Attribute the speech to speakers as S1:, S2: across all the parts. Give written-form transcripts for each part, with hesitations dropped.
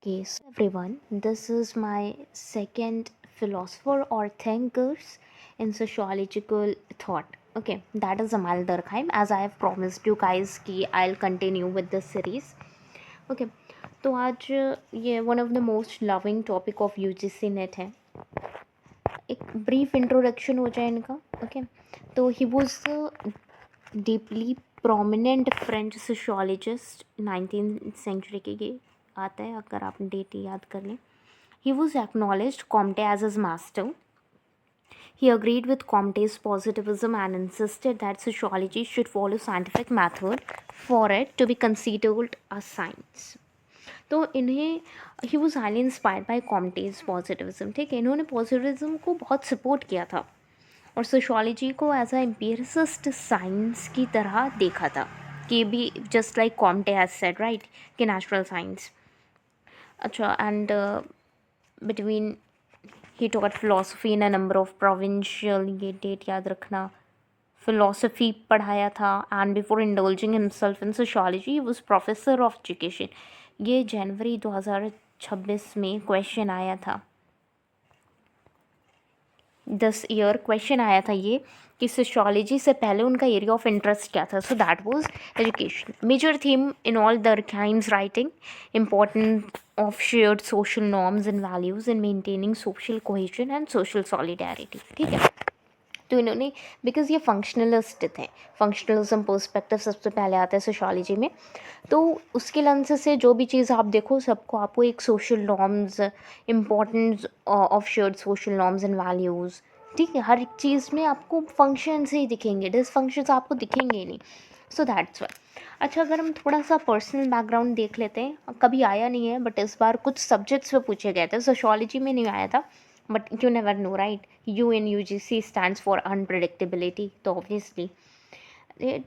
S1: Okay, so everyone, this is my second philosopher or thinkers in sociological thought. Okay, that is Amal Durkheim. As I have promised you guys कि I'll continue with this series. Okay, तो आज ये one of the most loving topic of UGC net है. एक brief introduction हो जाए इनका. Okay, तो he was a deeply prominent French sociologist 19th century के ये आता है अगर आप डेट याद कर लें. He was acknowledged Comte as his master. He agreed with Comte's positivism and insisted that sociology should follow scientific method for it to be considered a science. तो इन्हें ही was highly inspired by Comte's positivism. ठीक है, इन्होंने positivism को बहुत support किया था और सोशोलॉजी को एज अ एम्पिरिसिस्ट साइंस की तरह देखा था कि भी just like Comte has said right कि नेचुरल साइंस. अच्छा, and between he taught philosophy in a number of provincial, ये डेट याद रखना, फिलोसफी पढ़ाया था. And before indulging himself in sociology he was professor of education. ये जनवरी 2026 में question आया था, दिस ईयर क्वेश्चन आया था ये कि सोशोलॉजी से पहले उनका एरिया ऑफ इंटरेस्ट क्या था. So that was education. Major theme in all Durkheim's writing, important of shared social norms and values in maintaining social cohesion and social solidarity. ठीक है, तो इन्होंने बिकॉज ये फंक्शनलिस्ट थे, फंक्शनलिज्म पर्सपेक्टिव सबसे पहले आता है सोशोलॉजी में. तो उसके लेंस से जो भी चीज़ आप देखो सबको आपको एक social norms, importance of shared social norms and values. ठीक है, हर एक चीज़ में आपको फंक्शन से ही दिखेंगे, डिसफंक्शंस आपको दिखेंगे ही नहीं. So that's why. अच्छा, अगर हम थोड़ा सा पर्सनल बैकग्राउंड देख लेते हैं, कभी आया नहीं है बट इस बार कुछ सब्जेक्ट्स पे पूछे गए थे, सोशोलॉजी में नहीं आया था but you never know right. You in UGC stands for unpredictability. तो ऑब्वियसली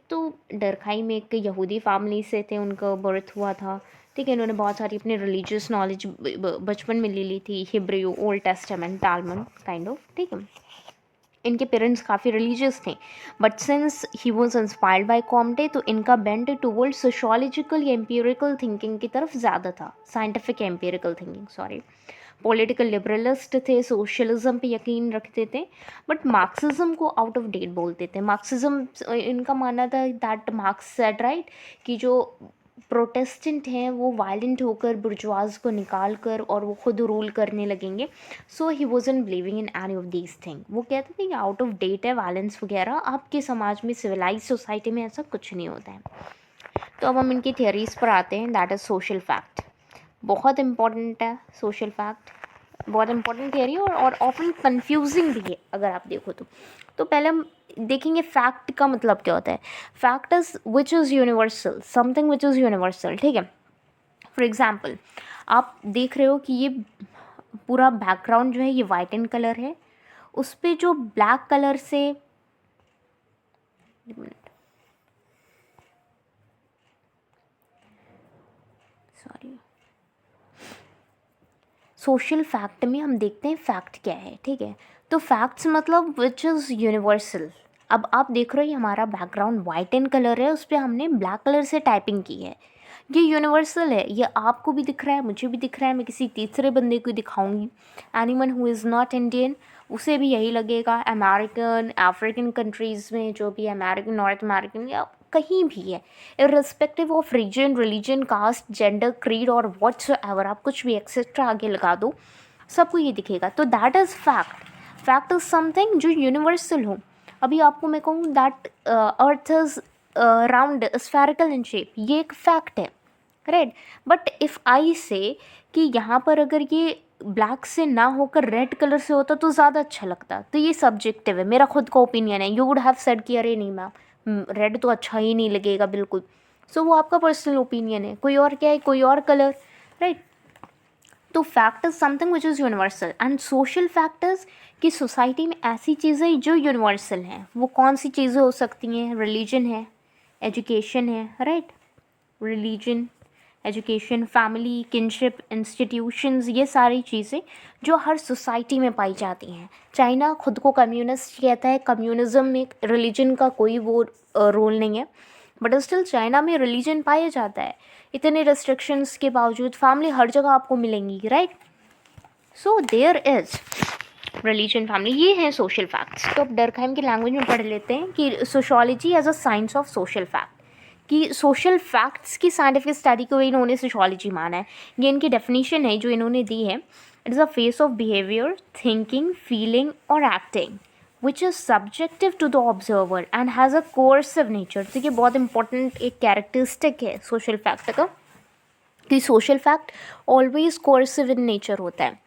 S1: तो डरखाइम एक यहूदी फैमिली से थे, उनका बर्थ हुआ था. ठीक है, इन्होंने बहुत सारी अपनी रिलीजियस नॉलेज बचपन में ले ली थी, Hebrew, Old Testament, Talmud kind of. ठीक है, इनके पेरेंट्स काफ़ी रिलीजियस थे but since he was inspired by Comte तो इनका बेंड टूवर्ड सोशोलॉजिकल या एम्पिरिकल थिंकिंग की तरफ ज़्यादा था. Scientific empirical thinking, sorry. Political liberalist थे, सोशलिज्म पे यकीन रखते थे बट मार्क्सिज्म को आउट ऑफ डेट बोलते थे. मार्क्सिज्म इनका मानना था दैट मार्क्स सेड राइट कि जो प्रोटेस्टेंट हैं वो वायलेंट होकर बुर्जुआज को निकाल कर और वो खुद रूल करने लगेंगे. So he wasn't believing in any of these thing. वो कहते थे कि आउट ऑफ डेट है वायलेंस वगैरह, आपके समाज में सिविलाइज सोसाइटी में ऐसा कुछ नहीं होता है. तो अब हम इनकी थियरीज पर आते हैं. That is social fact. बहुत इंपॉर्टेंट है सोशल फैक्ट, बहुत इंपॉर्टेंट थियरी और ऑफन कंफ्यूजिंग भी है अगर आप देखो तो पहले हम देखेंगे फैक्ट का मतलब क्या होता है. Fact is which is universal, something which is universal. ठीक है, फॉर एग्जाम्पल आप देख रहे हो कि ये पूरा बैकग्राउंड जो है ये वाइट इन कलर है, उस पर जो ब्लैक कलर से, सॉरी, सोशल फैक्ट में हम देखते हैं फैक्ट क्या है. ठीक है, तो फैक्ट्स मतलब विच इज़ यूनिवर्सल. अब आप देख रहे हो हमारा बैकग्राउंड वाइट इन कलर है, उस पर हमने ब्लैक कलर से टाइपिंग की है, ये यूनिवर्सल है. ये आपको भी दिख रहा है, मुझे भी दिख रहा है, मैं किसी तीसरे बंदे को दिखाऊंगी, anyone who is not Indian, उसे भी यही लगेगा. अमेरिकन, अफ्रीकन कंट्रीज़ में जो भी अमेरिकन, नॉर्थ अमेरिकन या कहीं भी है, irrespective of region, religion, caste, gender, creed और व्हाट्स एवर, आप कुछ भी एक्सेट्रा आगे लगा दो, सबको ये दिखेगा. तो that is fact. Fact is something जो यूनिवर्सल हो. अभी आपको मैं कहूँ that earth is round, spherical in shape, ये एक फैक्ट है राइट. बट इफ़ आई से कि यहाँ पर अगर ये ब्लैक से ना होकर रेड कलर से होता तो ज़्यादा अच्छा लगता. तो ये सब्जेक्टिव है, मेरा खुद का ओपिनियन है. यू वुड हैव सेड कि अरे नहीं मैम, रेड तो अच्छा ही नहीं लगेगा बिल्कुल. सो वो आपका पर्सनल ओपिनियन है. कोई और क्या है, कोई और कलर राइट. तो fact is something which is universal and social factors कि सोसाइटी में ऐसी चीज़ें जो यूनिवर्सल हैं. वो कौन सी चीज़ें हो सकती हैं, रिलीजन है, एजुकेशन है right. Religion, education, family, kinship, institutions, ये सारी चीज़ें जो हर सोसाइटी में पाई जाती हैं. चाइना खुद को कम्युनिस्ट कहता है, कम्युनिज्म में रिलीजन का कोई वो रोल नहीं है बट स्टिल चाइना में रिलीजन पाया जाता है, इतने रिस्ट्रिक्शंस के बावजूद फैमिली हर जगह आपको मिलेंगी, right. So there is religion, family, ये हैं सोशल फैक्ट्स। तो अब डर्कहाइम की लैंग्वेज में पढ़ लेते हैं कि sociology as a science of social fact, कि सोशल फैक्ट्स की साइंटिफिक स्टडी को इन्होंने सोशोलॉजी माना है। ये इनकी डेफिनेशन है जो इन्होंने दी है। It is a face of behaviour, thinking, feeling और acting which is subjective to the observer and has a coercive nature. तो ये बहुत इंपॉर्टेंट एक कैरेक्टरिस्टिक है सोशल फैक्ट का, कि social fact always coercive in nature होता है,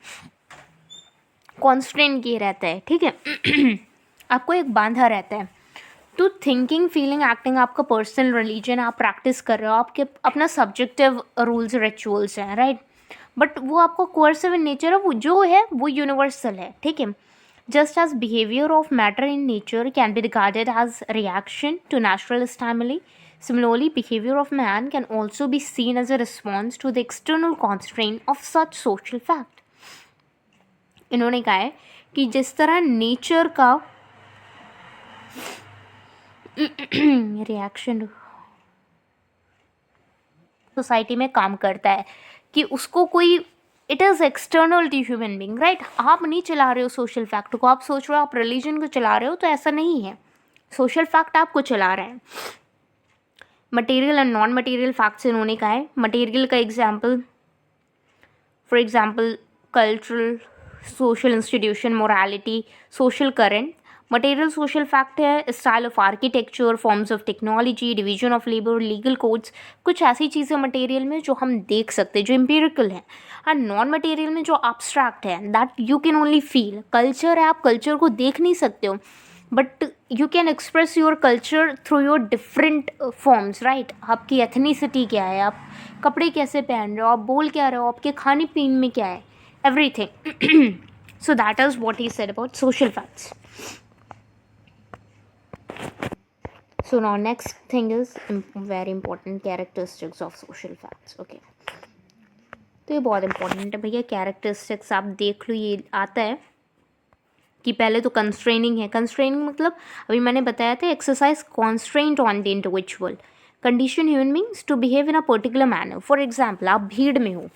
S1: कॉन्स्ट्रेंट किए रहता है, ठीक है। आपको एक बांधा रहता है। तो थिंकिंग, फीलिंग, एक्टिंग आपका पर्सनल रिलीजन, आप प्रैक्टिस कर रहे हो, आपके अपना सब्जेक्टिव रूल्स रिचुअल्स हैं, राइट। बट वो आपको कोर्सिव इन नेचर है, वो जो है वो यूनिवर्सल है, ठीक है। Just as behaviour of matter in nature can be regarded as reaction to natural stimuli, similarly behavior of man can also be seen as a response to the external constraint of such social fact। इन्होंने कहा है कि जिस तरह nature का reaction society में काम करता है, कि उसको कोई, it is external to human being, right. आप नहीं चला रहे हो सोशल फैक्ट को, आप सोच रहे हो आप रिलीजन को चला रहे हो, तो ऐसा नहीं है। सोशल फैक्ट आपको चला रहा है। Material and non material facts इन्होंने कहा है। मटेरियल का example, for example cultural, social institution, morality, social current. Material social fact है style of architecture, forms of technology, division of labour, legal codes, कुछ ऐसी चीज़ें मटेरियल में जो हम देख सकते हैं, जो एम्पिरिकल है। एंड नॉन मटेरियल में जो अब्स्ट्रैक्ट है, that you can only feel. Culture है, आप कल्चर को देख नहीं सकते हो, but you can express your culture through your different forms, right. आपकी एथनिसिटी क्या है, आप कपड़े कैसे पहन रहे हो, आप बोल क्या रहे हो, आपके खाने पीने में क्या है, everything. So that is what he said about social facts. So now next thing is very important, characteristics of social facts, okay। तो ये बहुत इंपॉर्टेंट है भैया, कैरेक्टरिस्टिक्स आप देख लो। ये आता है कि पहले तो कंस्ट्रेनिंग है। कंस्ट्रेनिंग मतलब अभी मैंने बताया था, exercise constraint on the individual, condition human beings to behave in a particular manner. For example, आप भीड़ में हो,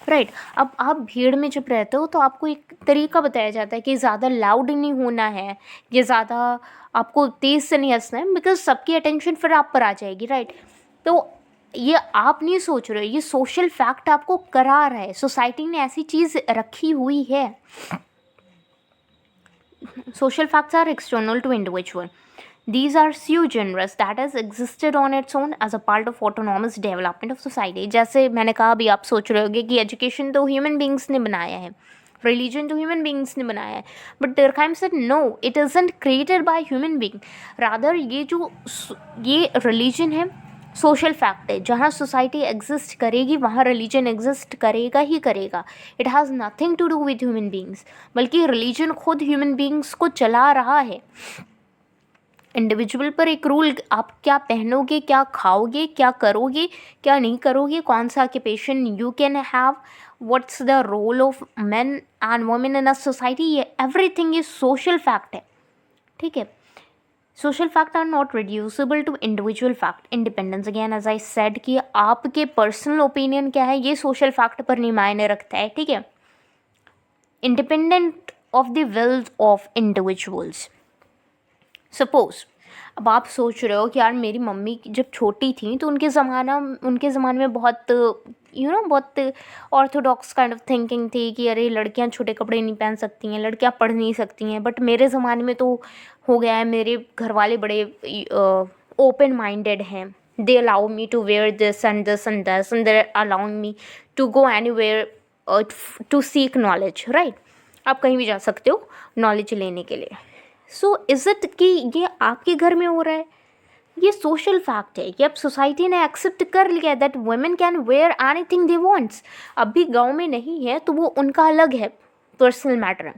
S1: राइट। अब आप भीड़ में जब रहते हो तो आपको एक तरीका बताया जाता है कि ज़्यादा लाउड नहीं होना है, ये ज़्यादा आपको तेज़ से नहीं हंसना है, बिकॉज सबकी अटेंशन फिर आप पर आ जाएगी, राइट। तो ये आप नहीं सोच रहे हो, ये सोशल फैक्ट आपको करा रहा है, सोसाइटी ने ऐसी चीज़ रखी हुई है। Social facts are external to individual. These are sui generis, that has existed on its own as a part of autonomous development of society। जैसे मैंने कहा, अभी आप सोच रहे होगे कि एजुकेशन तो ह्यूमन बींग्स ने बनाया है, रिलीजन तो ह्यूमन बींग्स ने बनाया है, but Durkheim said no, it isn't created by human being, rather ये रिलीजन है, सोशल फैक्ट है। जहाँ सोसाइटी एग्जिस्ट करेगी वहाँ रिलीजन एग्जिस्ट करेगा ही करेगा। It has nothing to do with human beings, बल्कि रिलीजन खुद ह्यूमन बींग्स को चला रहा है। इंडिविजुअल पर एक रूल, आप क्या पहनोगे, क्या खाओगे, क्या करोगे, क्या नहीं करोगे, कौन सा occupation you can have, what's the role of men and women in a society, ये एवरीथिंग ये सोशल फैक्ट है, ठीक है। Social fact are not reducible to individual fact independence. Again as I said कि आपके पर्सनल ओपिनियन क्या है, ये सोशल फैक्ट पर नहीं मायने रखता है, ठीक है। Independent of the wills of individuals. Suppose अब आप सोच रहे हो कि यार मेरी मम्मी जब छोटी थी तो उनके ज़माने में बहुत बहुत ऑर्थोडॉक्स काइंड ऑफ थिंकिंग थी कि अरे लड़कियां छोटे कपड़े नहीं पहन सकती हैं, लड़कियां पढ़ नहीं सकती हैं। बट मेरे ज़माने में तो हो गया है, मेरे घर वाले बड़े ओपन माइंडेड हैं, they allow me to wear this and this and this and they allowing me to go anywhere to seek knowledge, right. आप कहीं भी जा सकते हो नॉलेज लेने के लिए। सो इज़ इट कि ये आपके घर में हो रहा है, ये सोशल फैक्ट है कि अब सोसाइटी ने एक्सेप्ट कर लिया that women can wear anything they wants. अब भी गांव में नहीं है तो वो उनका अलग है, पर्सनल मैटर है,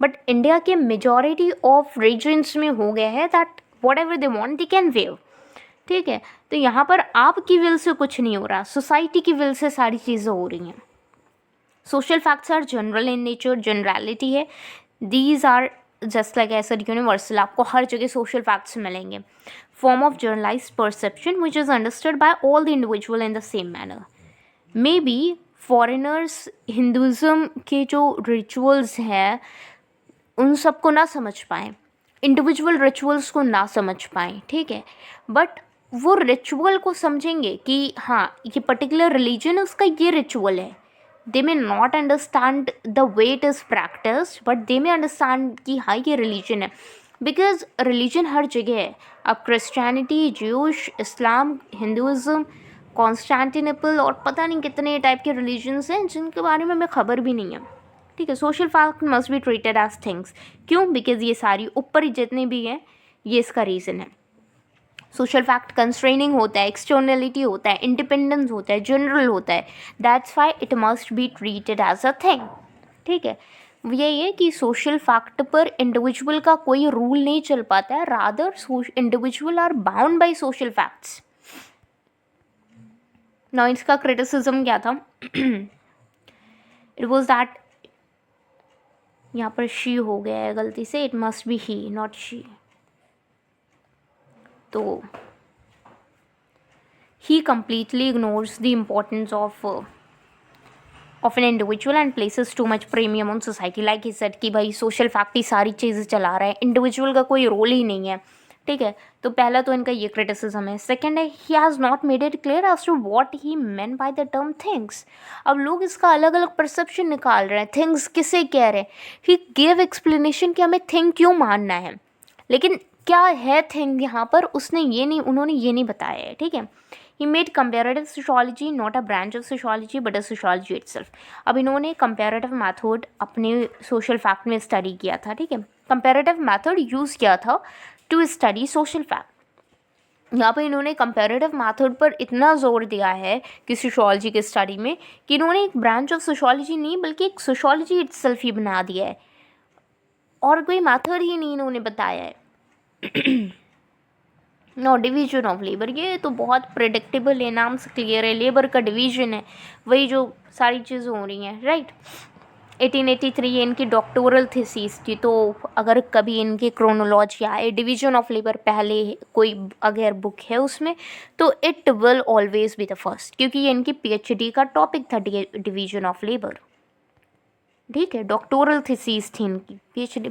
S1: बट इंडिया के मेजॉरिटी ऑफ रीजन्स में हो गया है that what ever they want they can wear, ठीक है। तो यहाँ पर आपकी विल से कुछ नहीं हो रहा, सोसाइटी की विल से सारी चीज़ें हो रही हैं। Social facts are general in nature, generality है। These are just like as universal, आपको हर जगह सोशल फैक्ट्स मिलेंगे. Form of generalise perception which is understood by all the individual in the same manner. May be foreigners Hinduism के जो rituals हैं उन सबको ना समझ पाएँ, इंडिविजुअल रिचुअल्स को ना समझ पाएँ, ठीक है, बट वो रिचुअल को समझेंगे कि हाँ ये पर्टिकुलर रिलीजन उसका ये रिचुअल है. They may not understand the way it is practice, but they may understand कि हाँ ये रिलीजन है, बिकॉज रिलीजन हर जगह है. अब क्रिश्चियनिटी, ज्यूश, इस्लाम, हिंदुज़म, कॉन्स्टेंटिनोपल और पता नहीं कितने टाइप के रिलीजन्स हैं जिनके बारे में हमें खबर भी नहीं है, ठीक है. Social fact must be treated as things. क्यों? बिकॉज ये सारी ऊपर जितने भी हैं ये इसका रीज़न है. सोशल फैक्ट कंस्ट्रेनिंग होता है, एक्सटर्नलिटी होता है, इंडिपेंडेंस होता है, जनरल होता है. That's why it must be treated as a thing, ठीक है. यही है कि सोशल फैक्ट पर इंडिविजुअल का कोई रूल नहीं चल पाता है, rather individual are bound by social facts. Now इसका क्रिटिसिज्म क्या था? इट वॉज दैट, यहाँ पर शी हो गया है गलती से, it must B he not she. तो he completely ignores the importance of an individual and places too much premium on society. Like he said कि भाई सोशल फैक्ट ही सारी चीज़ें चला रहा है, इंडिविजुअल का कोई रोल ही नहीं है, ठीक है. तो पहला तो इनका ये क्रिटिसिज्म है. सेकेंड है, he has not made it clear as to what he meant by the term things. अब लोग इसका अलग अलग परसेप्शन निकाल रहे हैं, थिंग्स किसे कह रहे हैं. ही गिव एक्सप्लेनेशन कि हमें थिंग क्यों मानना है, लेकिन क्या है थिंग यहाँ पर उन्होंने ये नहीं बताया है, ठीक है. He made comparative sociology not a branch of sociology but a sociology itself. अब इन्होंने comparative method अपने social fact में study किया था, ठीक है. comparative method use किया था to study social fact. यहाँ पर इन्होंने comparative method पर इतना जोर दिया है कि sociology के study में कि इन्होंने एक branch of sociology नहीं बल्कि एक sociology itself ही बना दिया है, और कोई method ही नहीं इन्होंने बताया है. नो डिवीजन ऑफ लेबर, ये तो बहुत प्रिडिक्टेबल है, नाम से क्लियर है, लेबर का डिवीजन है, वही जो सारी चीज़ें हो रही हैं, राइट. 1883 इनकी डॉक्टोरल थीसिस थी, तो अगर कभी इनकी क्रोनोलॉजी आए डिवीजन ऑफ लेबर पहले कोई अगर बुक है उसमें, तो it will always be the first, क्योंकि ये इनकी पीएचडी का टॉपिक था, डिवीजन ऑफ लेबर, ठीक है. डॉक्टोरल थीसिस थी इनकी, पीएचडी,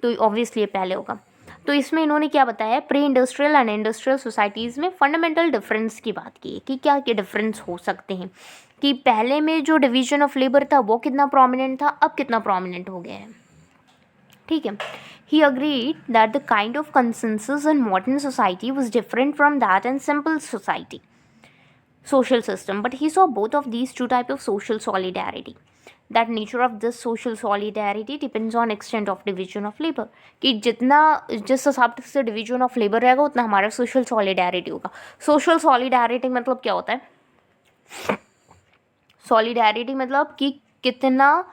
S1: तो ऑब्वियसली ये पहले होगा. तो इसमें इन्होंने क्या बताया, pre industrial and industrial societies में फंडामेंटल डिफरेंस की बात की है कि क्या क्या डिफरेंस हो सकते हैं, कि पहले में जो डिवीजन ऑफ लेबर था वो कितना प्रोमिनेंट था, अब कितना प्रोमिनेंट हो गया है, ठीक है. He agreed that the kind of consensus in modern society was different from that in simple society social system, but he saw both of these two types of social solidarity. That nature of this social solidarity depends on extent of division of labor. कि जितना जिस हिसाब से division of labour रहेगा उतना हमारा social solidarity होगा. Social solidarity मतलब क्या होता है? सॉलिडारिटी मतलब कि कितना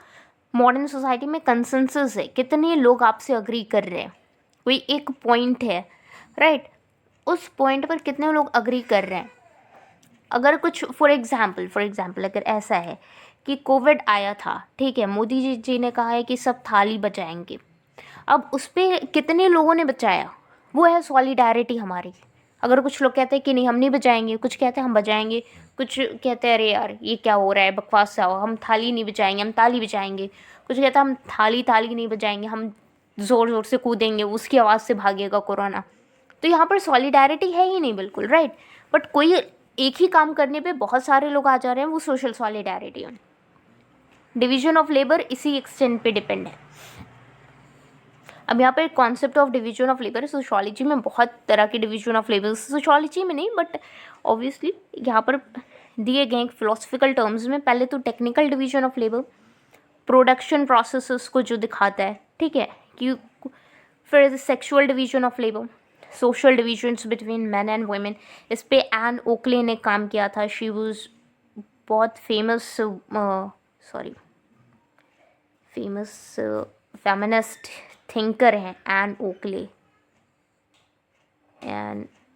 S1: मॉडर्न सोसाइटी में कंसेंसस है, कितने लोग आपसे अग्री कर रहे हैं, कोई एक पॉइंट है, राइट, उस पॉइंट पर कितने लोग अग्री कर रहे हैं. अगर कुछ फॉर एग्जाम्पल अगर ऐसा है कि कोविड आया था, ठीक है, मोदी जी ने कहा है कि सब थाली बचाएंगे, अब उस पर कितने लोगों ने बचाया, वो है सॉलिडारिटी हमारी. अगर कुछ लोग कहते हैं कि नहीं हम नहीं बचाएंगे, कुछ कहते हैं हम बचाएंगे, कुछ कहते हैं अरे यार ये क्या हो रहा है, बकवास सा हो, हम थाली नहीं बचाएंगे, हम ताली बचाएंगे, कुछ कहता है हम थाली नहीं बचाएंगे, हम ज़ोर ज़ोर से कूदेंगे, उसकी आवाज़ से भागेगा कोरोना. तो यहाँ पर सॉलिडारिटी है ही नहीं बिल्कुल, राइट. बट कोई एक ही काम करने पे बहुत सारे लोग आ जा रहे हैं, वो सोशल सॉलिडारिटी है. डिवीजन ऑफ लेबर इसी एक्सटेंट पे डिपेंड है. अब यहाँ पर concept of division of labour, sociology में बहुत तरह के डिवीजन ऑफ लेबर, सोशोलॉजी में नहीं बट ऑब्वियसली यहाँ पर दिए गए फिलोसफिकल टर्म्स में. पहले तो technical division of labour production processes को जो दिखाता है, ठीक है, कि फिर sexual division of labour, social divisions between man and women. इस पे एन ओकले ने काम किया था. शी वाज बहुत फेमस फेमिनिस्ट थिंकर हैं Ann Oakley, NOAKLEY.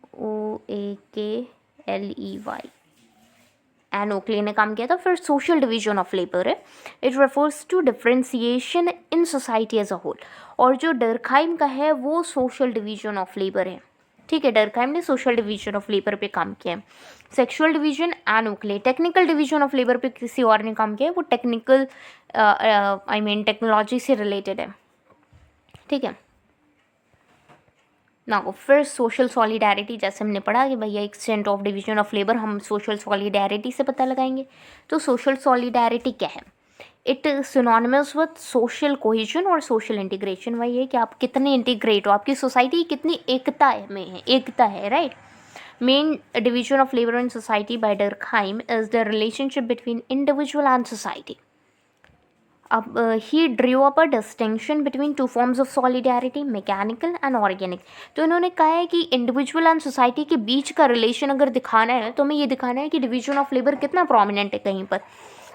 S1: And Oakley ने काम किया था। फिर सोशल डिवीजन ऑफ लेबर है, it refers to differentiation in society as a whole. और जो डर्कहाइम का है वो सोशल डिवीजन ऑफ लेबर है, ठीक है। डर्कहाइम ने सोशल डिवीजन ऑफ लेबर पे काम किया है। Sexual division and Oakley technical division of labour पे किसी और ने काम किया है, वो टेक्निकल टेक्नोलॉजी से रिलेटेड है, ठीक है ना। फिर सोशल सॉलिडारिटी, जैसे हमने पढ़ा कि भैया extent of division of labour हम सोशल सॉलिडारिटी से पता लगाएंगे। तो सोशल सॉलिडारिटी क्या है? It synonymous with social cohesion और सोशल इंटीग्रेशन। वही है कि आप कितने इंटीग्रेट हो, आपकी सोसाइटी कितनी एकता में है, एकता है, right. Main division of labour in society by Durkheim is the relationship between individual and society. अब he drew up a distinction between two forms of solidarity, mechanical and organic. तो इन्होंने कहा है कि इंडिविजुअल एंड सोसाइटी के बीच का relation अगर दिखाना है तो हमें ये दिखाना है कि डिवीजन ऑफ लेबर कितना प्रोमिनेंट है कहीं पर।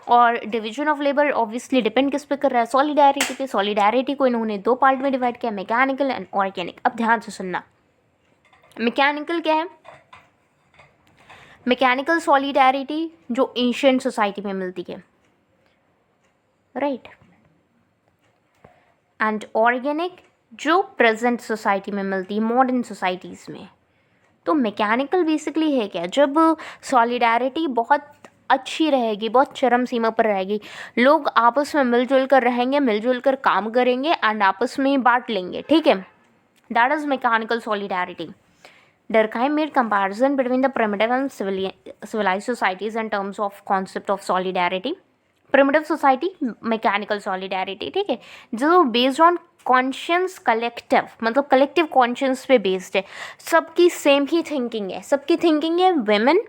S1: और division of labour obviously depend किस पे कर रहा है? सॉलिडारिटी पे। सॉलिडारिटी को इन्होंने दो पार्ट में डिवाइड किया, मैकेनिकल एंड ऑर्गेनिक। अब ध्यान से सुनना, मैकेनिकल क्या है? मैकेनिकल सॉलिडारिटी जो एंशिएंट सोसाइटी में मिलती है, राइट। एंड ऑर्गेनिक जो प्रेजेंट सोसाइटी में मिलती है, मॉडर्न सोसाइटीज़ में। तो मैकेनिकल बेसिकली है क्या? जब सॉलिडारिटी बहुत अच्छी रहेगी, बहुत चरम सीमा पर रहेगी, लोग आपस में मिलजुल कर रहेंगे, मिलजुल कर काम करेंगे एंड आपस में बांट लेंगे, ठीक है। That is mechanical solidarity. Durkheim made comparison between the primitive and civilized societies in terms of concept of solidarity. Primitive society, mechanical solidarity, ठीक है, जो बेस्ड ऑन कॉन्शियस कलेक्टिव, मतलब कलेक्टिव कॉन्शियस पे बेस्ड है। सबकी सेम ही thinking है, सबकी thinking है वेमेन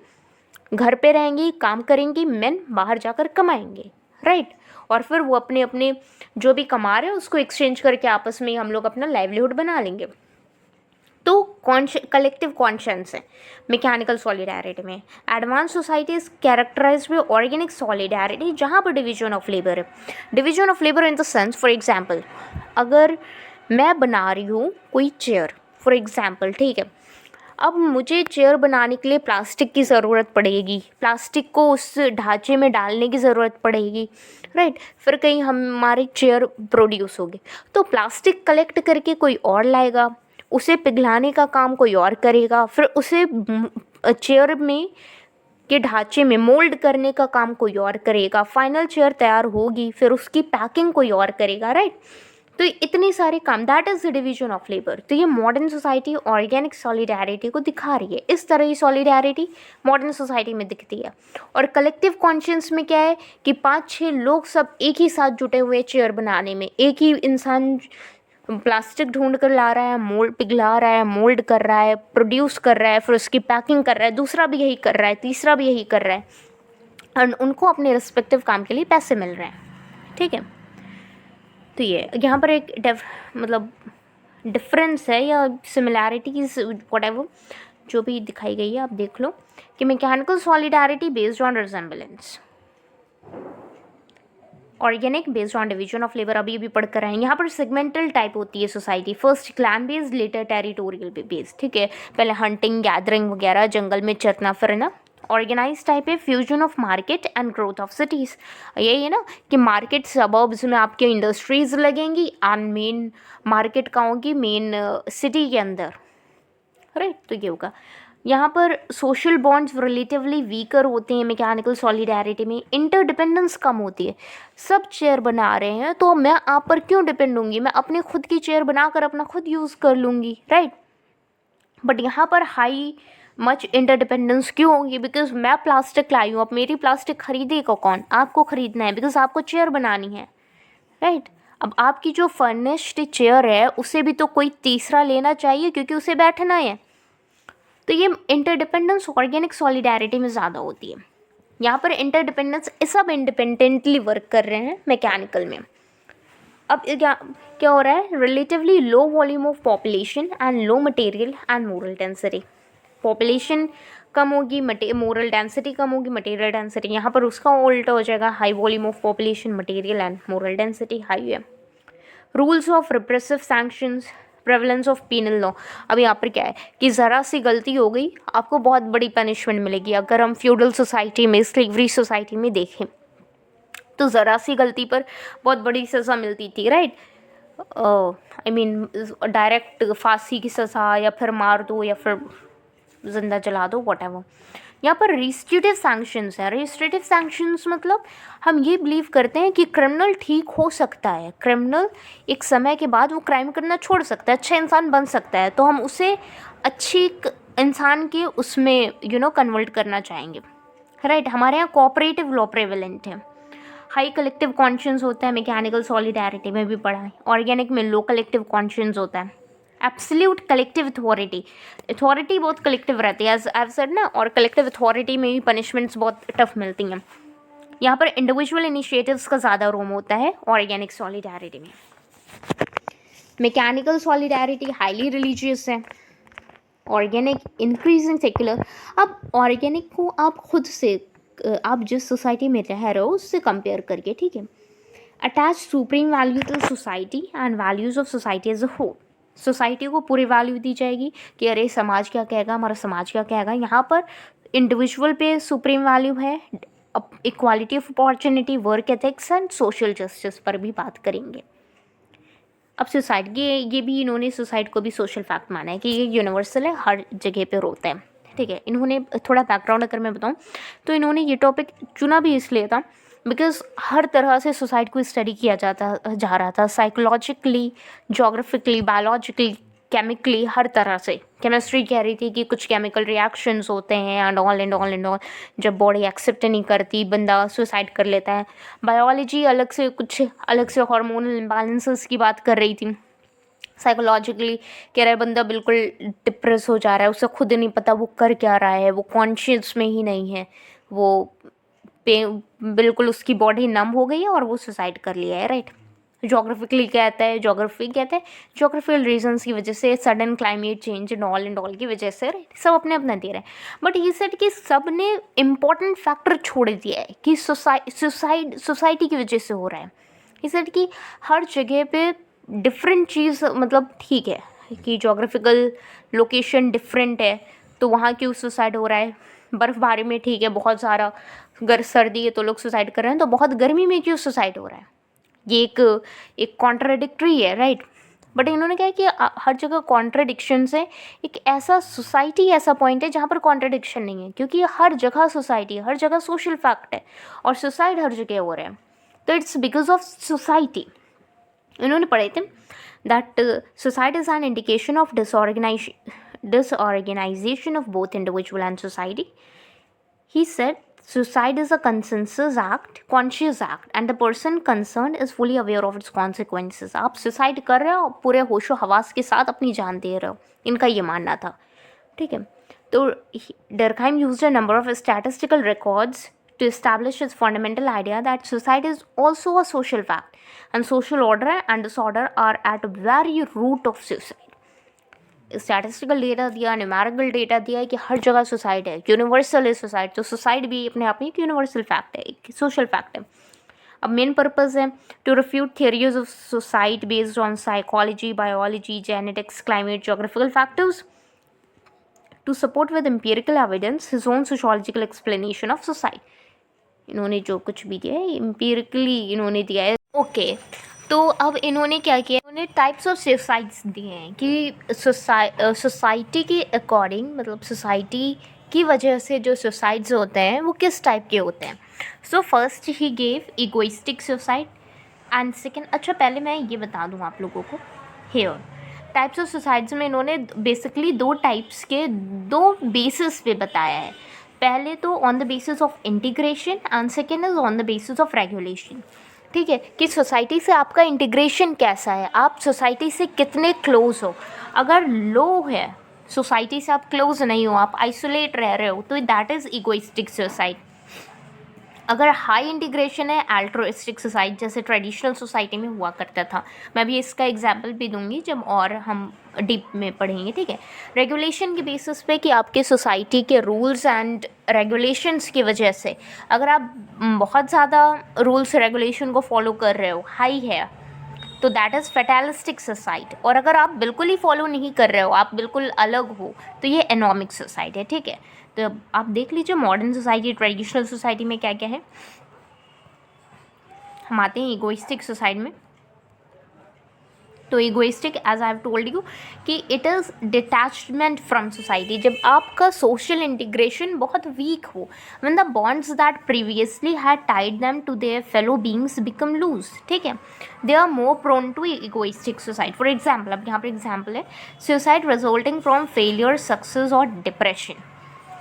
S1: घर पे रहेंगी, काम करेंगी, मेन बाहर जाकर कमाएंगे, राइट। और फिर वो अपने अपने जो भी कमा रहे हैं उसको एक्सचेंज करके आपस में हम लोग अपना लाइवलीहुड बना लेंगे। तो कलेक्टिव कॉन्शियस है मैकेनिकल सॉलिडारिटी में। Advance society is characterised by organic solidarity, जहाँ पर डिवीजन ऑफ लेबर है। Division of labour in the sense, for example अगर मैं बना रही हूँ कोई चेयर, फॉर एग्जांपल, ठीक है। अब मुझे चेयर बनाने के लिए प्लास्टिक की ज़रूरत पड़ेगी, प्लास्टिक को उस ढांचे में डालने की ज़रूरत पड़ेगी, राइट। फिर कहीं हमारी चेयर प्रोड्यूस होगी, तो प्लास्टिक कलेक्ट करके कोई और लाएगा, उसे पिघलाने का काम कोई और करेगा, फिर उसे चेयर में के ढांचे में मोल्ड करने का काम कोई और करेगा, फाइनल चेयर तैयार होगी, फिर उसकी पैकिंग कोई और करेगा, राइट। तो इतने सारे काम, that is the division of labour. तो ये मॉडर्न सोसाइटी ऑर्गेनिक सॉलिडारिटी को दिखा रही है। इस तरह की सॉलिडारिटी मॉडर्न सोसाइटी में दिखती है। और कलेक्टिव कॉन्शियस में क्या है कि 5-6 लोग सब एक ही साथ जुटे हुए चेयर बनाने में, एक ही इंसान प्लास्टिक ढूंढ कर ला रहा है, मोल्ड पिघला रहा है, मोल्ड कर रहा है, प्रोड्यूस कर रहा है, फिर उसकी पैकिंग कर रहा है, दूसरा भी यही कर रहा है, तीसरा भी यही कर रहा है, और उनको अपने रिस्पेक्टिव काम के लिए पैसे मिल रहे हैं, ठीक है। तो ये यहाँ पर एक मतलब डिफरेंस है या सिमिलैरिटीज़ व्हाटएवर जो भी दिखाई गई है, आप देख लो कि mechanical solidarity based on resemblance, organic based on division of labour, अभी भी पढ़ कर आए। यहाँ पर सेगमेंटल टाइप होती है society, first clan based, later territorial based, ठीक है। पहले हंटिंग गैदरिंग वगैरह, जंगल में चरना फिरना। ऑर्गेनाइज टाइप है fusion of market and growth of cities. यही है ना कि मार्केट सबर्ब्स में आपके इंडस्ट्रीज लगेंगी एंड मेन मार्केट कहाँ होगी? मेन सिटी के अंदर, राइट। तो ये होगा। यहाँ पर सोशल बॉन्ड्स रिलेटिवली वीकर होते हैं मैकेनिकल सॉलिडारिटी में, इंटरडिपेंडेंस कम होती है। सब चेयर बना रहे हैं तो मैं आप पर क्यों डिपेंड होंगी? मैं अपने खुद की चेयर बनाकर अपना खुद यूज़ कर लूँगी, राइट। बट यहाँ पर हाई मच इंटरडिपेंडेंस क्यों होगी? बिकॉज मैं प्लास्टिक लाई हूँ, अब मेरी प्लास्टिक खरीदेगा कौन? आपको ख़रीदना है, बिकॉज आपको चेयर बनानी है, राइट। अब आपकी जो फर्निश्ड चेयर है उसे भी तो कोई तीसरा लेना चाहिए क्योंकि उसे बैठना है। तो ये इंटरडिपेंडेंस ऑर्गेनिक सॉलिडारिटी में ज़्यादा होती है। यहाँ पर इंटरडिपेंडेंस सब इंडिपेंडेंटली वर्क कर रहे हैं मैकेनिकल में। अब क्या हो रहा है? Relatively low volume of population and low material and moral density. Population कम होगी, मोरल डेंसिटी कम होगी, मटेरियल डेंसिटी यहाँ पर उसका उल्टा हो जाएगा, high volume of population, material and moral density high है। Rules of repressive sanctions, prevalence of penal law. अब यहाँ पर क्या है कि ज़रा सी गलती हो गई आपको बहुत बड़ी पनिशमेंट मिलेगी। अगर हम फ्यूडल सोसाइटी में, स्लेवरी सोसाइटी में देखें तो ज़रा सी गलती पर बहुत बड़ी सज़ा मिलती थी, राइट। आई मीन डायरेक्ट फांसी की सज़ा, या फिर मार दो, या फिर जिंदा जला दो, वॉटेवर। यहाँ पर रिस्ट्रिक्टिव सैंक्शंस है। रिस्ट्रिक्टिव सैंक्शंस मतलब हम ये बिलीव करते हैं कि क्रिमिनल ठीक हो सकता है, क्रिमिनल एक समय के बाद वो क्राइम करना छोड़ सकता है, अच्छा इंसान बन सकता है, तो हम उसे अच्छी इंसान के उसमें कन्वर्ट करना चाहेंगे, राइट। हमारे यहाँ कोऑपरेटिव लॉ प्रेवलेंट है। हाई कलेक्टिव कॉन्शियंस होता है, मैकेनिकल सॉलिडारिटी में भी पढ़ा है। ऑर्गेनिक में लो कलेक्टिव कॉन्शियंस होता है। एब्सोल्यूट कलेक्टिव अथॉरिटी बहुत कलेक्टिव रहती है, एज आई सेड ना, और कलेक्टिव अथॉरिटी में भी पनिशमेंट्स बहुत टफ मिलती हैं। यहाँ पर इंडिविजुअल इनिशिएटिव्स का ज़्यादा रोल होता है ऑर्गेनिक सॉलिडारिटी में। मैकेनिकल सॉलिडारिटी हाईली रिलीजियस है, ऑर्गेनिक इंक्रीजिंग सेक्युलर। अब ऑर्गेनिक को आप खुद से, आप जिस सोसाइटी में रह रहे हो उससे कंपेयर करके, ठीक है। Attach supreme value to society and values of society as a whole. Society को पूरी वैल्यू दी जाएगी कि अरे समाज क्या कहेगा, हमारा समाज क्या कहेगा। यहाँ पर इंडिविजुअल पे सुप्रीम वैल्यू है, equality of opportunity, work ethics and social justice पर भी बात करेंगे। अब सुसाइड, ये भी इन्होंने सुसाइड को भी सोशल फैक्ट माना है कि ये यूनिवर्सल है, हर जगह पे होता है, ठीक है। इन्होंने थोड़ा बैकग्राउंड अगर मैं बताऊँ तो इन्होंने ये टॉपिक चुना भी इसलिए था बिकॉज हर तरह से सुसाइड को स्टडी किया जा रहा था, साइकोलॉजिकली, जोग्राफिकली, बायोलॉजिकली, केमिकली, हर तरह से। केमिस्ट्री कह रही थी कि कुछ केमिकल रिएक्शंस होते हैं एंड ऑल, जब बॉडी एक्सेप्ट नहीं करती बंदा सुसाइड कर लेता है। बायोलॉजी अलग से हार्मोनल इम्बैलेंसेस की बात कर रही थी। साइकोलॉजिकली कह रहा है बंदा बिल्कुल डिप्रेस हो जा रहा है, उसे खुद नहीं पता वो कर क्या रहा है, वो कॉन्शियस में ही नहीं है, वो बिल्कुल उसकी बॉडी नम हो गई है और वो सुसाइड कर लिया है, राइट। जोग्राफिकली जोग्राफिकल रीजंस की वजह से, sudden climate change and all की वजह से, राइट। सब अपने अपना दे रहे हैं, बट ये सेट कि सब ने इम्पॉर्टेंट फैक्टर छोड़ दिया है कि सोसाइटी की वजह से हो रहा है। ये सेट कि हर जगह पे डिफरेंट चीज़, मतलब ठीक है कि जोग्राफिकल लोकेशन डिफरेंट है तो वहाँ क्यों सुसाइड हो रहा है। बर्फ़बारी में ठीक है, बहुत सारा सर्दी है तो लोग सुसाइड कर रहे हैं, तो बहुत गर्मी में क्यों सुसाइड हो रहा है। ये एक कॉन्ट्राडिक्टरी है, राइट। बट इन्होंने कहा कि हर जगह कॉन्ट्राडिक्शन है। एक ऐसा सोसाइटी ऐसा पॉइंट है जहाँ पर कॉन्ट्राडिक्शन नहीं है, क्योंकि हर जगह सोसाइटी, हर जगह सोशल फैक्ट है और सुसाइड हर जगह हो रहा है, तो इट्स बिकॉज ऑफ सोसाइटी। इन्होंने पढ़े थे that suicide is an indication of disorganization of both individual and society. He said suicide is a conscious act and the person concerned is fully aware of its consequences. आप suicide कर रहे हो पूरे होशो हवास के साथ अपनी जान दे रहे हो, इनका ये मानना था, ठीक है। तो Durkheim used a number of statistical records to establish his fundamental idea that suicide is also a social fact and social order and disorder are at the very root of suicide. Statistical data दिया, numerical data दिया है कि हर जगह suicide है, universal है suicide, तो suicide भी अपने आप में एक यूनिवर्सल फैक्ट है, एक सोशल फैक्ट है। अब मेन पर्पज़ है to refute theories of suicide based on psychology, biology, genetics, climate, geographical factors, to support with empirical evidence his own sociological explanation of suicide. इन्होंने जो कुछ भी दिया है एम्पिरिकली इन्होंने दिया है, ओके। तो अब इन्होंने क्या किया, इन्होंने टाइप्स ऑफ सुसाइड्स दिए हैं कि सोसाइटी के अकॉर्डिंग, मतलब सोसाइटी की वजह से जो सुसाइड्स होते हैं वो किस टाइप के होते हैं। So first he gave egoistic suicide and second, अच्छा पहले मैं ये बता दूँ आप लोगों को, हेयर टाइप्स ऑफ सुसाइड्स में इन्होंने बेसिकली दो टाइप्स के दो बेसिस पे बताया है। पहले तो on the basis of integration and second is on the basis of regulation, ठीक है, कि सोसाइटी से आपका इंटीग्रेशन कैसा है, आप सोसाइटी से कितने क्लोज हो। अगर लो है सोसाइटी से, आप क्लोज नहीं हो, आप आइसोलेट रह रहे हो, तो दैट इज़ इगोइस्टिक सुसाइड। अगर हाई इंटीग्रेशन है, एल्ट्रुइस्टिक सुसाइड, जैसे ट्रेडिशनल सोसाइटी में हुआ करता था। मैं भी इसका एग्जाम्पल भी दूंगी जब और हम डीप में पढ़ेंगे, ठीक है। रेगुलेशन के बेसिस पे कि आपके सोसाइटी के रूल्स एंड रेगुलेशंस की वजह से, अगर आप बहुत ज़्यादा रूल्स रेगुलेशन को फॉलो कर रहे हो, हाई है, तो दैट इज़ फेटालिस्टिक सोसाइटी। और अगर आप बिल्कुल ही फॉलो नहीं कर रहे हो, आप बिल्कुल अलग हो, तो ये एनॉमिक सोसाइटी है, ठीक है। तो आप देख लीजिए मॉडर्न सोसाइटी, ट्रेडिशनल सोसाइटी में क्या क्या है। हम आते हैं इगोइस्टिक सोसाइटी में। तो egoistic, as I have told you, कि it is detachment from society, जब आपका सोशल इंटीग्रेशन बहुत वीक हो, when the bonds that previously had tied them to their fellow beings become loose, ठीक है। They are more prone to egoistic suicide. For example, अब यहाँ पर example है, suicide resulting from failure, success और depression.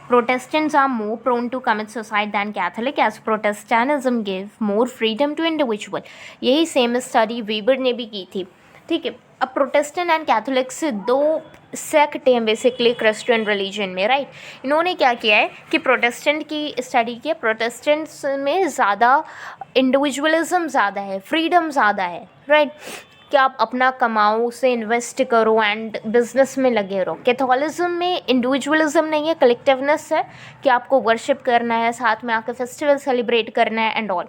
S1: Protestants are more prone to commit suicide than Catholic, as Protestantism give more freedom to individual। यही same study वीबर ने भी की थी, ठीक है। अब प्रोटेस्टेंट एंड कैथोलिक से दो सेक्ट हैं बेसिकली क्रिश्चियन रिलीजन में, राइट। इन्होंने क्या किया है कि प्रोटेस्टेंट की स्टडी की है, प्रोटेस्टेंट्स में ज़्यादा इंडिविजुअलिज्म ज़्यादा है, फ्रीडम ज़्यादा है, राइट, कि आप अपना कमाओ, उसे इन्वेस्ट करो एंड बिजनेस में लगे रहो। कैथोलिज्म में इंडिविजुअलिज्म नहीं है, कलेक्टिवनेस है, कि आपको वर्शिप करना है, साथ में आकर फेस्टिवल सेलिब्रेट करना है एंड ऑल।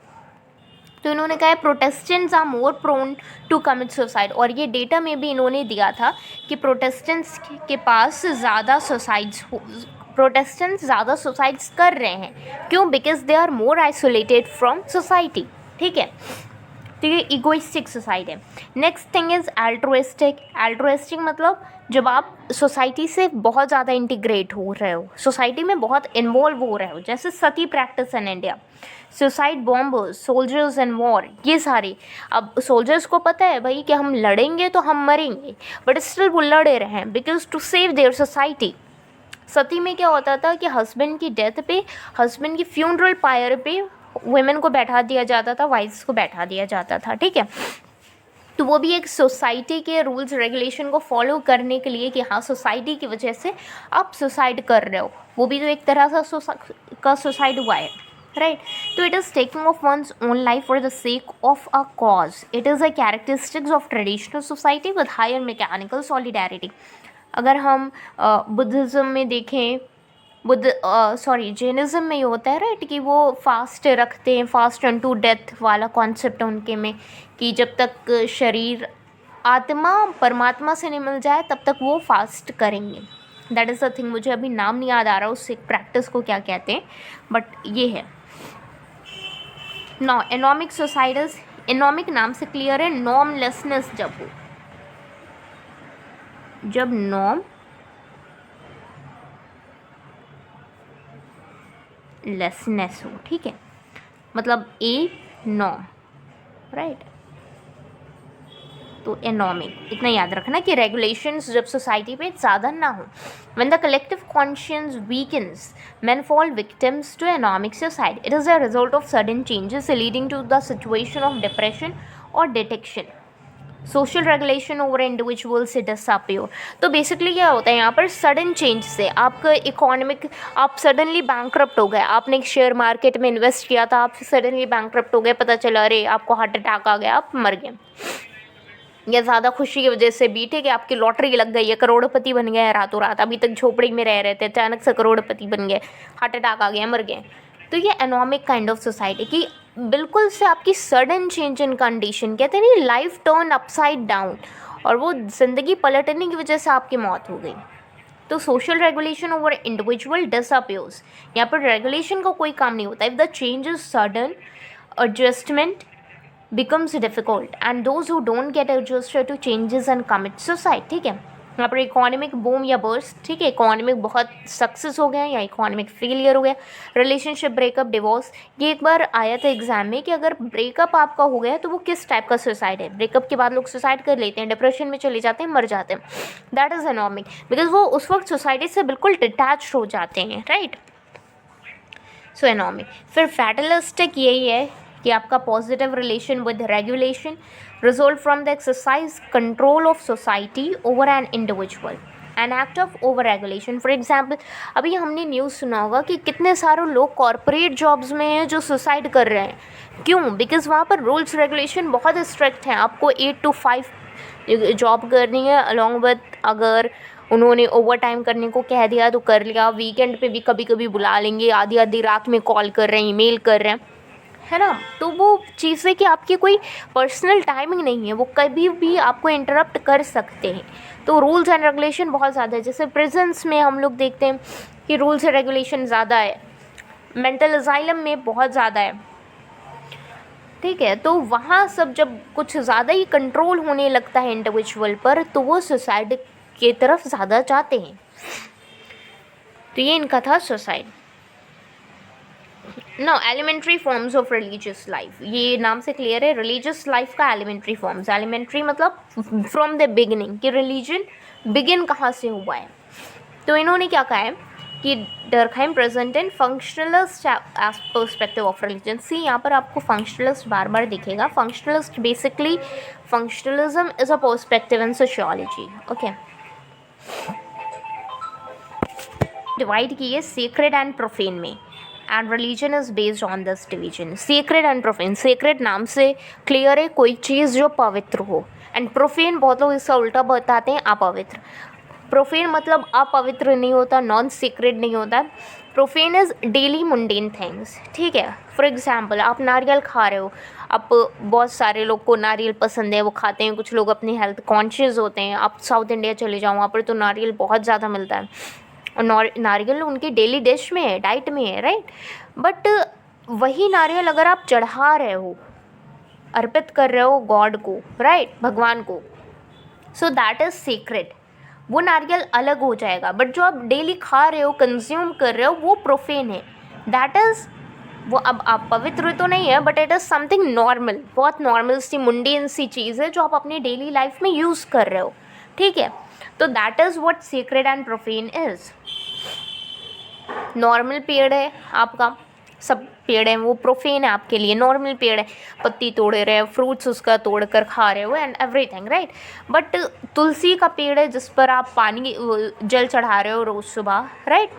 S1: तो इन्होंने कहा है Protestants are more prone to commit suicide, और ये डेटा में भी इन्होंने दिया था कि प्रोटेस्टेंट्स के पास ज़्यादा सुसाइड्स प्रोटेस्टेंट्स ज़्यादा सुसाइड्स कर रहे हैं। क्यों? Because they are more isolated from society, ठीक है। तो ये इगोइस्टिक सोसाइटी है। Next thing is altruistic. Altruistic मतलब जब आप सोसाइटी से बहुत ज़्यादा इंटीग्रेट हो रहे हो, सोसाइटी में बहुत इन्वॉल्व हो रहे हो, जैसे sati practice in India, suicide bombers, soldiers in war, ये सारे। अब सोल्जर्स को पता है भाई कि हम लड़ेंगे तो हम मरेंगे, बट स्टिल वो लड़े रहे हैं because to save their society. Sati में क्या होता था कि हस्बैंड की डेथ पे, हस्बैंड की फ्यूनरल पायर पे वुमेन को बैठा दिया जाता था, वाइफ्स को बैठा दिया जाता था, ठीक है। तो वो भी एक सोसाइटी के रूल्स रेगुलेशन को फॉलो करने के लिए कि हाँ सोसाइटी की वजह से आप सुसाइड कर रहे हो, वो भी तो एक तरह का सुसाइड हुआ है, राइट। तो it is taking of one's own life for the sake of a cause. It is a characteristics of traditional society with higher mechanical solidarity. अगर हम बुद्धिज़्म में देखें, जैनिज़्म में ये होता है, राइट, कि वो फास्ट रखते हैं, फास्ट अनटू डेथ वाला कॉन्सेप्ट है उनके में, कि जब तक शरीर आत्मा परमात्मा से नहीं मिल जाए तब तक वो फास्ट करेंगे। That is the thing. मुझे अभी नाम नहीं याद आ रहा उस प्रैक्टिस को क्या कहते हैं, बट ये है। नॉ एनॉमिक सोसाइटीज, एनॉमिक नाम से क्लियर है, नॉर्मलेसनेस जब नॉर्म लेसनेस हो, ठीक है, मतलब ए नॉर्म, राइट। तो एनॉमिक इतना याद रखना कि रेगुलेशंस जब सोसाइटी पे ज़्यादा ना हो। When the collective conscious weakens, men fall victims to economic suicide. It is a result of sudden changes leading to the situation of depression or detection. Social regulation over individual से disappear. तो basically क्या होता है यहाँ पर, sudden change से आपका economic, आप सडनली बैंकरप्ट हो गए, आपने एक शेयर मार्केट में इन्वेस्ट किया था, आप सडनली बैंकरप्ट हो गए, पता चला अरे आपको हार्ट अटैक आ गया, आप मर गए, या ज़्यादा खुशी की वजह से भी, ठीक है, आपकी लॉटरी लग गई है, करोड़पति बन गए रातों रात, अभी तक झोपड़ी में रह रहे थे, अचानक से करोड़पति बन गए, हार्ट अटैक आ गया, मर गए। तो ये एनॉमिक काइंड ऑफ सोसाइटी की बिल्कुल से आपकी सडन चेंज इन कंडीशन, कहते हैं नहीं, लाइफ टर्न अपसाइड डाउन, और वो ज़िंदगी पलटने की वजह से आपकी मौत हो गई। तो social regulation over individual disappears. यहाँ पर रेगुलेशन का कोई काम नहीं होता। If the change is sudden, adjustment becomes difficult and those who don't get adjusted to changes and commit suicide, ठीक है। यहाँ पर इकोनॉमिक बूम या बर्स्ट, ठीक है, इकोनॉमिक बहुत सक्सेस हो गया या इकोनॉमिक फेलियर हो गया, रिलेशनशिप ब्रेकअप, डिवोर्स। ये एक बार आया था एग्जाम में कि अगर ब्रेकअप आपका हो गया तो वो किस टाइप का सुसाइड है। ब्रेकअप के बाद लोग सुसाइड कर लेते हैं, डिप्रेशन में चले जाते हैं, मर जाते हैं। दैट इज़ एनॉमिक, बिकॉज वो उस वक्त सोसाइटी से बिल्कुल डिटैच हो जाते हैं, राइट। सो एनॉमिक। फिर फैटलिस्टिक यही है कि आपका positive relation with regulation result from the exercise control of society over an individual, an act of over regulation. For example, अभी हमने न्यूज़ सुना होगा कि कितने सारे लोग कॉरपोरेट जॉब्स में हैं जो सुसाइड कर रहे हैं। क्यों? बिकॉज वहाँ पर रूल्स रेगुलेशन बहुत स्ट्रिक्ट हैं, आपको 8 to 5 जॉब करनी है, अलॉन्ग विद अगर उन्होंने ओवर टाइम करने को कह दिया तो कर लिया, वीकेंड पे भी कभी कभी बुला लेंगे, आधी आधी रात में कॉल कर रहे हैं, ईमेल कर रहे हैं, है ना। तो वो चीज़ है कि आपकी कोई पर्सनल टाइमिंग नहीं है, वो कभी भी आपको इंटरप्ट कर सकते हैं। तो रूल्स एंड रेगुलेशन बहुत ज़्यादा है, जैसे प्रिजन्स में हम लोग देखते हैं कि रूल्स एंड रेगुलेशन ज़्यादा है, मेंटल असाइलम में बहुत ज़्यादा है, ठीक है। तो वहाँ सब जब कुछ ज़्यादा ही कंट्रोल होने लगता है इंडिविजुअल पर, तो वो सुसाइड की तरफ ज़्यादा जाते हैं। तो ये इनका था suicide. Now elementary forms of religious life, ये नाम से क्लियर है, रिलीजियस लाइफ का एलिमेंट्री फॉर्म्स। एलिमेंट्री मतलब फ्रॉम द बिगिनिंग, कि रिलीजन बिगिन कहाँ से हुआ है। तो इन्होंने क्या कहा है कि Durkheim present in functionalist perspective of religion. See यहाँ पर आपको फंक्शनलिस्ट बार बार दिखेगा। Functionalist basically, functionalism is a perspective in sociology. Okay, divide की है सेक्रेड एंड प्रोफेन में, and religion is based on this division. Sacred and profane, sacred नाम से क्लियर है कोई चीज़ जो पवित्र हो, एंड प्रोफेन बहुत लोग इसका उल्टा बताते हैं अपवित्र। प्रोफेन मतलब अपवित्र नहीं होता, नॉन सीक्रेट नहीं होता। Profane is daily mundane things, ठीक है। फॉर एग्जाम्पल, आप नारियल खा रहे हो, आप बहुत सारे लोग को नारियल पसंद है, वो खाते हैं। कुछ लोग अपनी हेल्थ कॉन्शियस होते हैं। आप साउथ इंडिया चले जाओ, वहाँ पर तो नारियल बहुत ज़्यादा मिलता है, और नारियल उनकी डेली डिश में है, डाइट में है, राइट। बट वही नारियल अगर आप चढ़ा रहे हो, अर्पित कर रहे हो गॉड को, राइट, भगवान को, सो दैट इज़ सीक्रेट, वो नारियल अलग हो जाएगा। बट जो आप डेली खा रहे हो, कंज्यूम कर रहे हो, वो प्रोफेन है। दैट इज़, वो अब आप पवित्र तो नहीं है, but it is something normal, बहुत नॉर्मल सी मुंडेन सी चीज़ है जो आप अपनी डेली लाइफ में यूज़ कर रहे हो, ठीक है। तो that is what secret and profane is. Normal पेड़ है आपका, सब पेड़ हैं वो प्रोफेन है आपके लिए। नॉर्मल पेड़ है, पत्ती तोड़े रहे, फ्रूट्स उसका तोड़ कर खा रहे हो एंड एवरीथिंग, राइट। बट तुलसी का पेड़ है जिस पर आप पानी जल चढ़ा रहे हो रोज़ सुबह, राइट,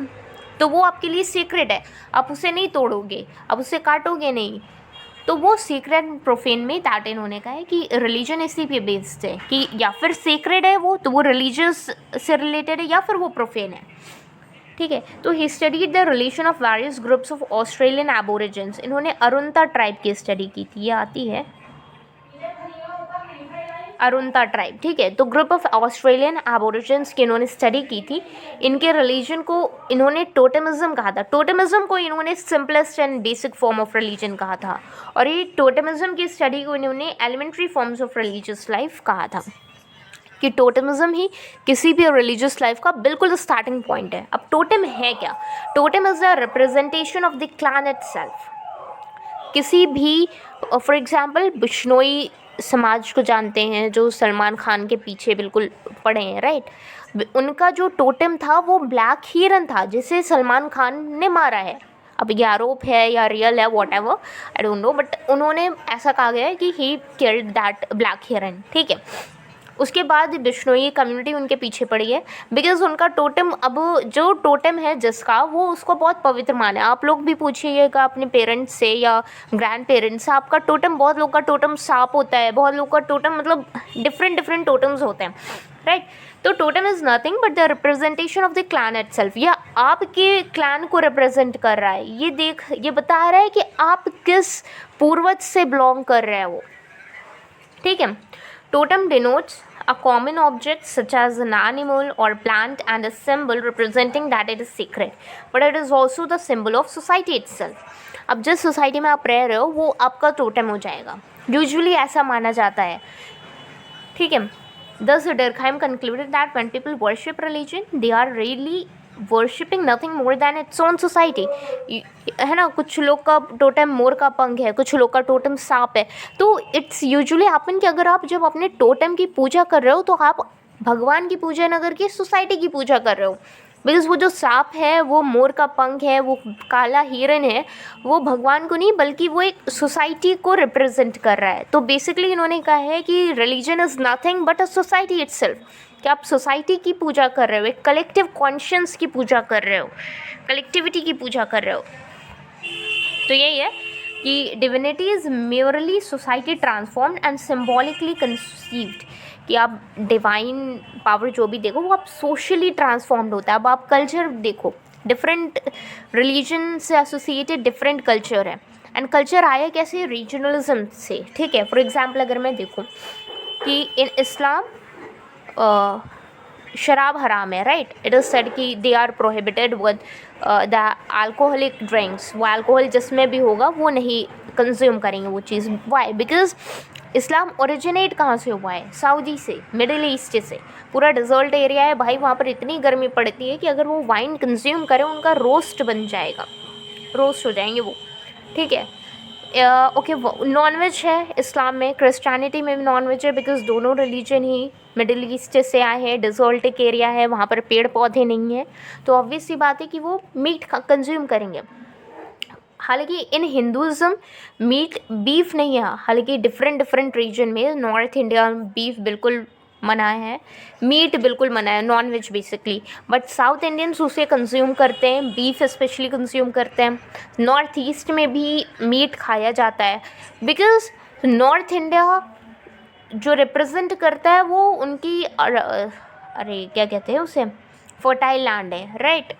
S1: तो वो आपके लिए सीक्रेट है, आप उसे नहीं तोड़ोगे, आप उसे काटोगे नहीं। तो वो सीक्रेट प्रोफेन में दैट इन्होंने कहा है कि रिलीजन इसी पे बेस्ड है, कि या फिर सीक्रेट है वो, तो वो रिलीजियस से रिलेटेड है, या फिर वो प्रोफेन है, ठीक है। तो he studied the relation of various groups of Australian Aborigines. इन्होंने अरुंता ट्राइब की स्टडी की थी, ये आती है अरुंता ट्राइब, ठीक है। तो ग्रुप ऑफ ऑस्ट्रेलियन एबोरिजिन्स की इन्होंने स्टडी की थी। इनके रिलीजन को इन्होंने टोटेमिज्म कहा था। टोटेमिज्म को इन्होंने simplest and basic form of religion कहा था, और ये टोटेमिज्म की स्टडी को इन्होंने elementary forms of religious life कहा था, कि टोटेमिज्म ही किसी भी रिलीजियस लाइफ का बिल्कुल स्टार्टिंग पॉइंट है। अब टोटेम है क्या? Totem is the representation of the clan itself. किसी भी, फॉर एग्जांपल, बिश्नोई समाज को जानते हैं जो सलमान खान के पीछे बिल्कुल पड़े हैं, राइट। उनका जो टोटेम था वो ब्लैक हिरन था, जिसे सलमान खान ने मारा है। अब ये आरोप है या रियल है, what ever, I don't know, but उन्होंने ऐसा कहा गया है कि ही किल्ड दैट ब्लैक हिरन, ठीक है। उसके बाद बिश्नोई कम्युनिटी उनके पीछे पड़ी है, बिकॉज उनका टोटेम, अब जो टोटेम है जिसका, वो उसको बहुत पवित्र माने। आप लोग भी पूछिएगा अपने पेरेंट्स से या ग्रैंड पेरेंट्स से, आपका टोटेम, बहुत लोग का टोटेम सांप होता है, बहुत लोग का टोटेम मतलब डिफरेंट टोटम्स होते हैं, राइट। तो totem is nothing but the representation of the clan itself. यह आपके क्लैन को रिप्रेजेंट कर रहा है, ये बता रहा है कि आप किस पूर्वज से बिलोंग कर रहे हो, ठीक है। Totem denotes a common object such as an animal or plant and a symbol representing that it is sacred, but it is also the symbol of society itself. अब जिस सोसाइटी में आप रह रहे हो वो आपका टोटेम हो जाएगा, यूजुअली ऐसा माना जाता है, ठीक है। Thus Durkheim concluded that when people worship religion, they are really worshipping nothing more than its own society, है ना। कुछ लोग का टोटेम मोर का पंख है, कुछ लोग का टोटेम सांप है। तो इट्स यूजुअली हैपन कि अगर आप जब अपने टोटेम की पूजा कर रहे हो तो आप भगवान की पूजा न करके सोसाइटी की पूजा कर रहे हो, बिकॉज वो जो सांप है, वो मोर का पंख है, वो काला हिरन है, वो भगवान को नहीं बल्कि वो एक सोसाइटी को रिप्रेजेंट कर रहा है। तो बेसिकली इन्होंने कहा है कि religion is nothing but a society itself, कि आप सोसाइटी की पूजा कर रहे हो, एक कलेक्टिव कॉन्शियंस की पूजा कर रहे हो, कलेक्टिविटी की पूजा कर रहे हो। तो यही है कि divinity is merely society transformed and symbolically conceived, कि आप डिवाइन पावर जो भी देखो वो आप सोशली ट्रांसफॉर्म्ड होता है। अब आप कल्चर देखो, डिफरेंट रिलीजन से एसोसिएटेड डिफरेंट कल्चर है, एंड कल्चर आया कैसे, रीजनलिज्म से, ठीक है। फॉर एग्जाम्पल अगर मैं देखूँ कि इन इस्लाम शराब हराम है, राइट, इट इज़ सेड कि they are prohibited with the alcoholic drinks, वो अल्कोहल जिसमें भी होगा वो नहीं कंज्यूम करेंगे वो चीज़। वाई? बिकॉज इस्लाम ओरिजिनेट कहाँ से हुआ है, सऊदी से, मिडिल ईस्ट से। पूरा डिज़र्ट एरिया है भाई, वहाँ पर इतनी गर्मी पड़ती है कि अगर वो वाइन कंज्यूम करें उनका रोस्ट बन जाएगा, रोस्ट हो जाएंगे वो, ठीक है। ओके, नॉनवेज है इस्लाम में, क्रिश्चियनिटी में भी नॉनवेज है, बिकॉज दोनों रिलीजन ही मिडिल ईस्ट से आए हैं, डिज़र्टिक एरिया है, वहाँ पर पेड़ पौधे नहीं हैं, तो ऑब्वियस सी बात है कि वो मीट कंज्यूम करेंगे। हालांकि इन हिंदुज़म मीट बीफ नहीं है, हालांकि डिफरेंट रीजन में नॉर्थ इंडिया बीफ बिल्कुल मना है, मीट बिल्कुल मना है, non veg basically, but south Indians उसे कंज्यूम करते हैं, बीफ स्पेशली कंज्यूम करते हैं। नॉर्थ ईस्ट में भी मीट खाया जाता है, बिकॉज नॉर्थ इंडिया जो रिप्रेजेंट करता है वो उनकी अरे क्या कहते हैं उसे, फर्टाइल लैंड है, राइट,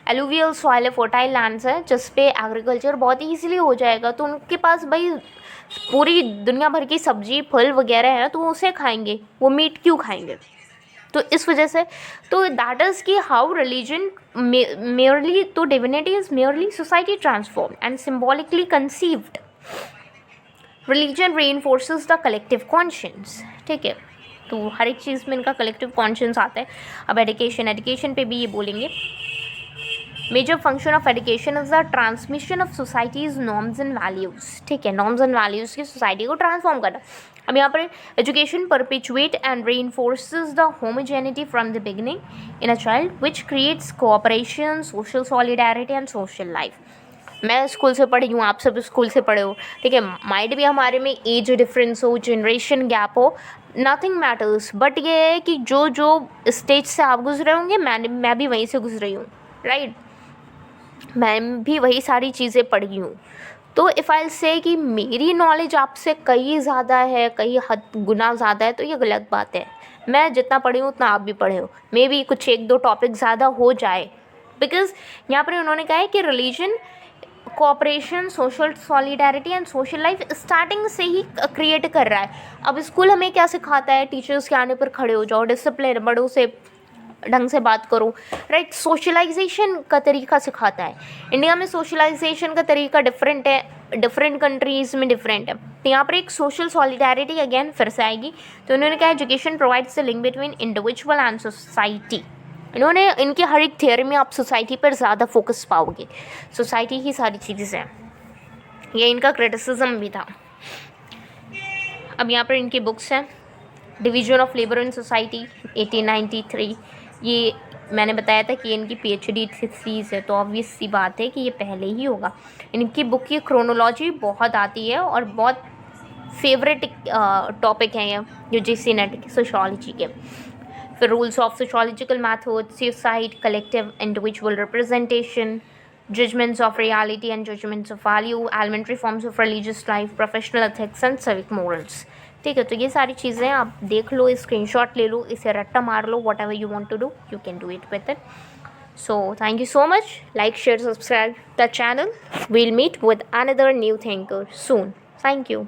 S1: एलुवियल सॉइल है, फर्टाइल लैंड्स है, जिस पे एग्रीकल्चर बहुत ईजिली हो जाएगा। तो उनके पास भाई पूरी दुनिया भर की सब्जी फल वगैरह है, तो वो उसे खाएंगे, वो मीट क्यों खाएंगे। तो इस वजह से, तो दैट इज़ कि हाउ रिलीजन merely, तो divinity is merely society transform and symbolically conceived. Religion reinforces the collective conscience, ठीक है। तो हर एक चीज़ में इनका कलेक्टिव कॉन्शियंस आता है। अब एजुकेशन पे भी ये बोलेंगे, major function of education is the transmission of societies norms and values, ठीक है, नॉर्म्स एंड वैल्यूज़ की सोसाइटी को ट्रांसफॉर्म करना। अब यहाँ पर education perpetuate and reinforces the homogeneity from the beginning in a child which creates cooperation, social solidarity and social life. मैं school से पढ़ी हूँ, आप सब स्कूल से पढ़े हो, ठीक है, माइट भी हमारे में एज डिफरेंस हो, जनरेशन गैप हो, नथिंग मैटर्स, बट ये है कि जो जो स्टेज से आप गुजरे होंगे मैं भी वहीं से गुजरी हूँ, राइट, मैं भी वही सारी चीज़ें पढ़ी हूँ। तो इफ़ आई से कि मेरी नॉलेज आपसे कई ज़्यादा है, कई हद गुना ज़्यादा है, तो ये गलत बात है। मैं जितना पढ़ी हूँ उतना आप भी पढ़े हो, मे बी कुछ एक दो टॉपिक ज़्यादा हो जाए, बिकॉज यहाँ पर उन्होंने कहा है कि religion cooperation, social solidarity and social life starting से ही क्रिएट कर रहा है। अब स्कूल हमें क्या सिखाता है, टीचर्स के आने पर खड़े हो जाओ, डिसिप्लिन, बड़ों से ढंग से बात करो, राइट, सोशलाइजेशन का तरीका सिखाता है। इंडिया में सोशलाइजेशन का तरीका डिफरेंट है, डिफरेंट कंट्रीज़ में डिफरेंट है। तो यहाँ पर एक सोशल सॉलिडारिटी अगेन फिर से आएगी। तो उन्होंने कहा education provides the link between individual and society. इन्होंने इनके हर एक थियरी में आप सोसाइटी पर ज़्यादा फोकस पाओगे, सोसाइटी ही सारी चीज़ें हैं, ये इनका क्रिटिसिज्म भी था। अब यहाँ पर इनकी बुक्स हैं, division of labour in society 1893, ये मैंने बताया था कि इनकी PhD थीसिस है, तो ऑब्वियस सी बात है कि ये पहले ही होगा। इनकी बुक की क्रोनोलॉजी बहुत आती है और बहुत फेवरेट टॉपिक हैं ये UGC नेट की सोशोलॉजी के। फिर rules of sociological method, suicide, collective individual representation, judgements of reality and judgements of value, elementary forms of religious life, professional ethics and civic morals, ठीक है। तो ये सारी चीज़ें आप देख लो, स्क्रीनशॉट ले लो, इसे रट्टा मार लो, whatever you want to do you can do it with it. So thank you so much. Like, share, subscribe the channel. We'll meet with another new thinker soon. Thank you.